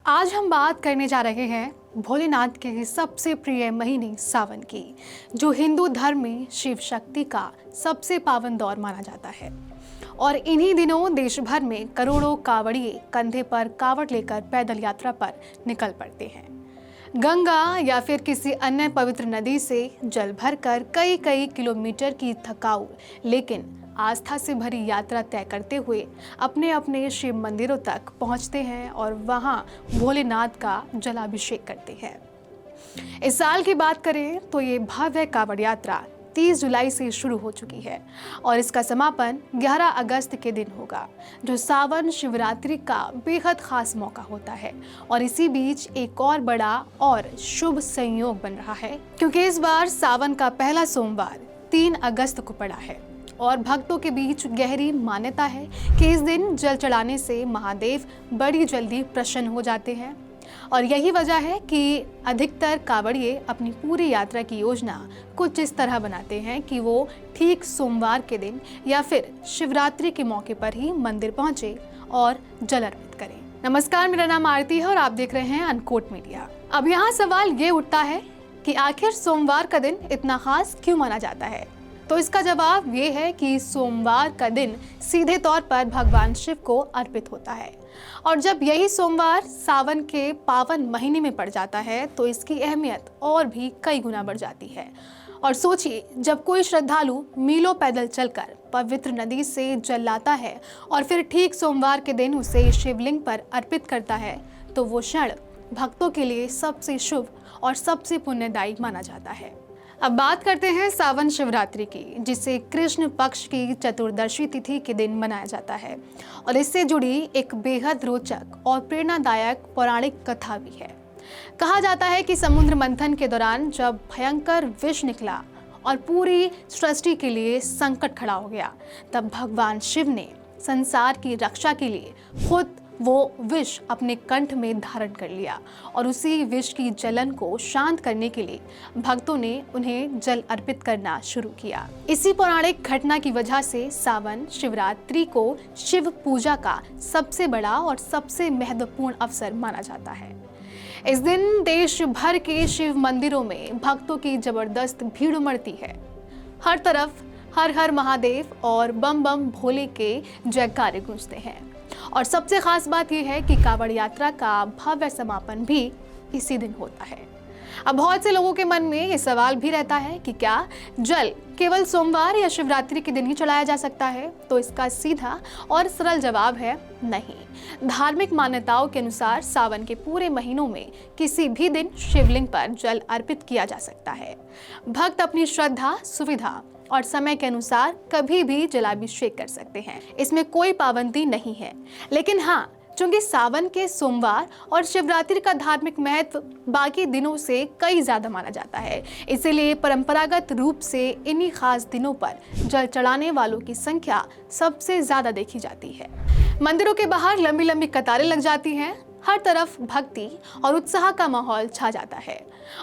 आज हम बात करने जा रहे हैं भोलेनाथ के सबसे प्रिय महीने सावन की, जो हिंदू धर्म में शिव शक्ति का सबसे पावन दौर माना जाता है। और इन्हीं दिनों देश भर में करोड़ों कावड़िए कंधे पर कावड़ लेकर पैदल यात्रा पर निकल पड़ते हैं। गंगा या फिर किसी अन्य पवित्र नदी से जल भरकर कई कई किलोमीटर की थकाऊ लेकिन आस्था से भरी यात्रा तय करते हुए अपने अपने शिव मंदिरों तक पहुंचते हैं और वहां भोलेनाथ का जलाभिषेक करते हैं। इस साल की बात करें तो ये भव्य कावड़ यात्रा 30 जुलाई से शुरू हो चुकी है और इसका समापन 11 अगस्त के दिन होगा, जो सावन शिवरात्रि का बेहद खास मौका होता है। और इसी बीच एक और बड़ा और शुभ संयोग बन रहा है, क्योंकि इस बार सावन का पहला सोमवार 3 अगस्त को पड़ा है और भक्तों के बीच गहरी मान्यता है कि इस दिन जल चढ़ाने से महादेव बड़ी जल्दी प्रसन्न हो जाते हैं। और यही वजह है कि अधिकतर कावड़िए अपनी पूरी यात्रा की योजना कुछ इस तरह बनाते हैं कि वो ठीक सोमवार के दिन या फिर शिवरात्रि के मौके पर ही मंदिर पहुंचे और जल अर्पित करें। नमस्कार, मेरा नाम आरती है और आप देख रहे हैं अनकोट मीडिया। अब यहाँ सवाल ये उठता है कि आखिर सोमवार का दिन इतना खास क्यों माना जाता है? तो इसका जवाब ये है कि सोमवार का दिन सीधे तौर पर भगवान शिव को अर्पित होता है। और जब यही सोमवार सावन के पावन महीने में पड़ जाता है तो इसकी अहमियत और भी कई गुना बढ़ जाती है। और सोचिए, जब कोई श्रद्धालु मीलों पैदल चलकर पवित्र नदी से जल लाता है और फिर ठीक सोमवार के दिन उसे शिवलिंग पर अर्पित करता है, तो वो क्षण भक्तों के लिए सबसे शुभ और सबसे पुण्यदायी माना जाता है। अब बात करते हैं सावन शिवरात्रि की, जिसे कृष्ण पक्ष की चतुर्दशी तिथि के दिन मनाया जाता है। और इससे जुड़ी एक बेहद रोचक और प्रेरणादायक पौराणिक कथा भी है। कहा जाता है कि समुद्र मंथन के दौरान जब भयंकर विष निकला और पूरी सृष्टि के लिए संकट खड़ा हो गया, तब भगवान शिव ने संसार की रक्षा के लिए खुद वो विष अपने कंठ में धारण कर लिया और उसी विष की जलन को शांत करने के लिए भक्तों ने उन्हें जल अर्पित करना शुरू किया। इसी पौराणिक घटना की वजह से सावन शिवरात्रि को शिव पूजा का सबसे बड़ा और सबसे महत्वपूर्ण अवसर माना जाता है। इस दिन देश भर के शिव मंदिरों में भक्तों की जबरदस्त भीड़ उमड़ती है। हर तरफ हर हर महादेव और बम बम भोले के जयकारे गूंजते हैं। और सबसे खास बात यह है कि कावड़ यात्रा का भव्य समापन भी इसी दिन होता है। अब बहुत से लोगों के मन में ये सवाल भी रहता है कि क्या जल केवल सोमवार या शिवरात्रि के दिन ही चढ़ाया जा सकता है? तो इसका सीधा और सरल जवाब है नहीं। धार्मिक मान्यताओं के अनुसार सावन के पूरे महीनों में किसी भी दिन शिवलिंग पर जल अर्पित किया जा सकता है। भक्त अपनी श्रद्धा, सुविधा और समय के अनुसार कभी भी जलाभिषेक कर सकते हैं। इसमें कोई पाबंदी नहीं है। लेकिन हाँ, चूंकि सावन के सोमवार और शिवरात्रि का धार्मिक महत्व बाकी दिनों से कई ज्यादा माना जाता है, इसीलिए परंपरागत रूप से इन्हीं खास दिनों पर जल चढ़ाने वालों की संख्या सबसे ज्यादा देखी जाती है। मंदिरों के बाहर लंबी लंबी कतारें लग जाती हैं। हर तरफ भक्ति और उत्साह का माहौल छा जाता है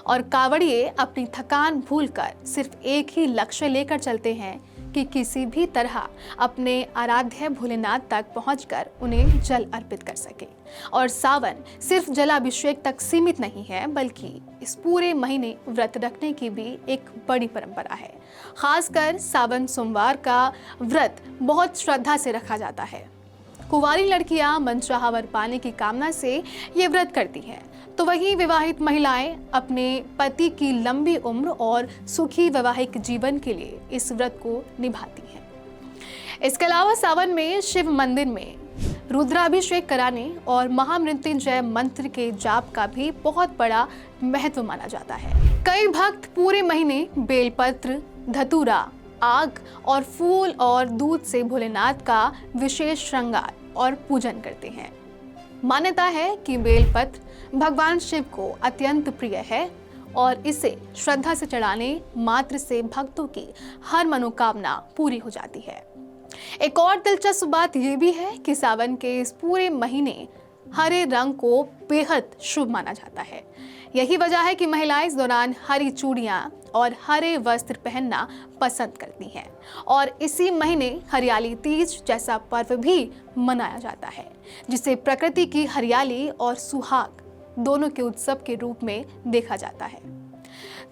और कावड़िए अपनी थकान भूलकर सिर्फ एक ही लक्ष्य लेकर चलते हैं कि किसी भी तरह अपने आराध्य भोलेनाथ तक पहुंचकर उन्हें जल अर्पित कर सके। और सावन सिर्फ जलाभिषेक तक सीमित नहीं है, बल्कि इस पूरे महीने व्रत रखने की भी एक बड़ी परंपरा है। खासकर सावन सोमवार का व्रत बहुत श्रद्धा से रखा जाता है। कुंवारी लड़कियां मनचाहा वर पाने की कामना से ये व्रत करती हैं, तो वहीं विवाहित महिलाएं अपने पति की लंबी उम्र और सुखी वैवाहिक जीवन के लिए इस व्रत को निभाती हैं। इसके अलावा सावन में शिव मंदिर में रुद्राभिषेक कराने और महामृत्युंजय मंत्र के जाप का भी बहुत बड़ा महत्व माना जाता है। कई भक्त पूरे महीने बेलपत्र, धतूरा, आग और फूल और दूध से भोलेनाथ का विशेष श्रृंगार और पूजन करते हैं। मान्यता है कि बेलपत्र भगवान शिव को अत्यंत प्रिय है और इसे श्रद्धा से चढ़ाने मात्र से भक्तों की हर मनोकामना पूरी हो जाती है। एक और दिलचस्प बात यह भी है कि सावन के इस पूरे महीने हरे रंग को बेहद शुभ माना जाता है। यही वजह है कि महिलाएं इस दौरान हरी चूड़ियां और हरे वस्त्र पहनना पसंद करती हैं। और इसी महीने हरियाली तीज जैसा पर्व भी मनाया जाता है, जिसे प्रकृति की हरियाली और सुहाग दोनों के उत्सव के रूप में देखा जाता है।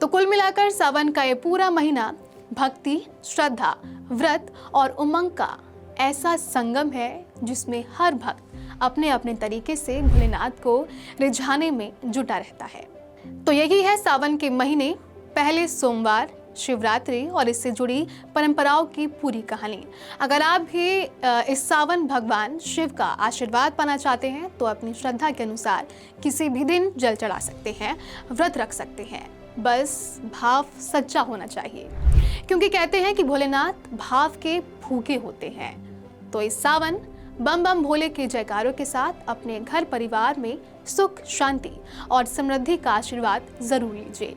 तो कुल मिलाकर सावन का ये पूरा महीना भक्ति, श्रद्धा, व्रत और उमंग का ऐसा संगम है जिसमें हर भक्त अपने अपने तरीके से भोलेनाथ को रिझाने में जुटा रहता है। तो यही है सावन के महीने, पहले सोमवार, शिवरात्रि और इससे जुड़ी परंपराओं की पूरी कहानी। अगर आप भी इस सावन भगवान शिव का आशीर्वाद पाना चाहते हैं तो अपनी श्रद्धा के अनुसार किसी भी दिन जल चढ़ा सकते हैं, व्रत रख सकते हैं। बस भाव सच्चा होना चाहिए, क्योंकि कहते हैं कि भोलेनाथ भाव के भूखे होते हैं। तो इस सावन बम बम भोले के जयकारों के साथ अपने घर परिवार में सुख, शांति और समृद्धि का आशीर्वाद जरूर लीजिए।